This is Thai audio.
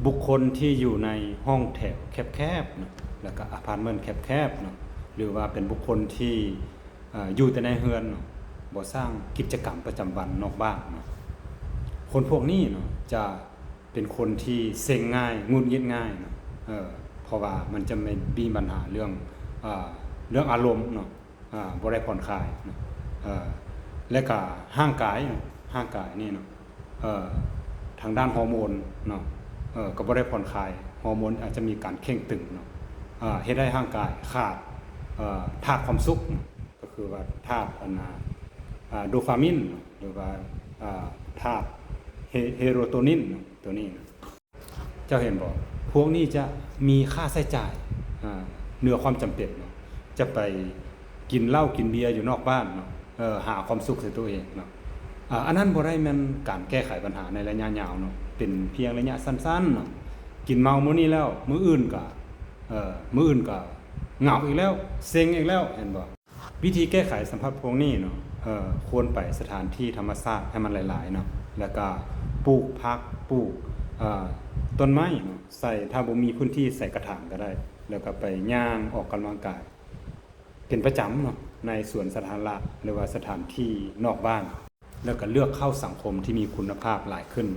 บุคคลที่อยู่ในห้องแถวแคบๆเนาะแล้วก็อพาร์ตเมนต์แคบๆเนาะหรือว่าเป็นบุคคลที่อยู่แต่ในเฮือนเนาะบ่สร้างกิจกรรมประจำวันนอกบ้านเนาะคนพวกนี้เนาะจะเป็นคนที่เซ็งง่ายหงุดหงิดง่ายเนาะเพราะว่ามันจะไม่มีปัญหาเรื่องอารมณ์เนาะบ่ได้ผ่อนคลายเนาะและก็ร่างกายเนาะร่างกายนี่เนาะทางด้านฮอร์โมนเนาะก็บ่ได้ผ่อนคลายฮอร์โมนอาจจะมีการเข่งตึงเนาะเฮ็ดให้ร่างกายขาดธาตุความสุขก็คือว่าธาตุโดปามีนหรือว่าธาตุเฮโรโทนินตัวนี้นะเจ้าเห็นบ่พวกนี้จะมีค่าใช้จ่ายเหนือความจำเป็นเนาะจะไปกินเหล้ากินเบียร์อยู่นอกบ้านเนาะหาความสุขให้ตัวเองเนาะอันนั้นบ่ได้แม่นการแก้ไขปัญหาในระยะยาวเนาะเป็นเพียงระยะสั้นๆเนาะกินเมามื้อนี้แล้วมื้ออื่นก็เหงาอีกแล้วเซ็งอีกแล้วเห็นบ่วิธีแก้ไขสภาพพวกนี้เนาะควรไปสถานที่ธรรมชาติให้มันหลายๆเนาะแล้วก็ปลูกผักปลูกต้นไม้เนาะใส่ถ้าบ่มีพื้นที่ใส่กระถางก็ได้แล้วก็ไปย่างออกกำลังกายเป็นประจำเนาะในสวนสาธารณะหรือว่าสถานที่นอกบ้านแล้วก็เลือกเข้าสังคมที่มีคุณภาพหลายขึ้น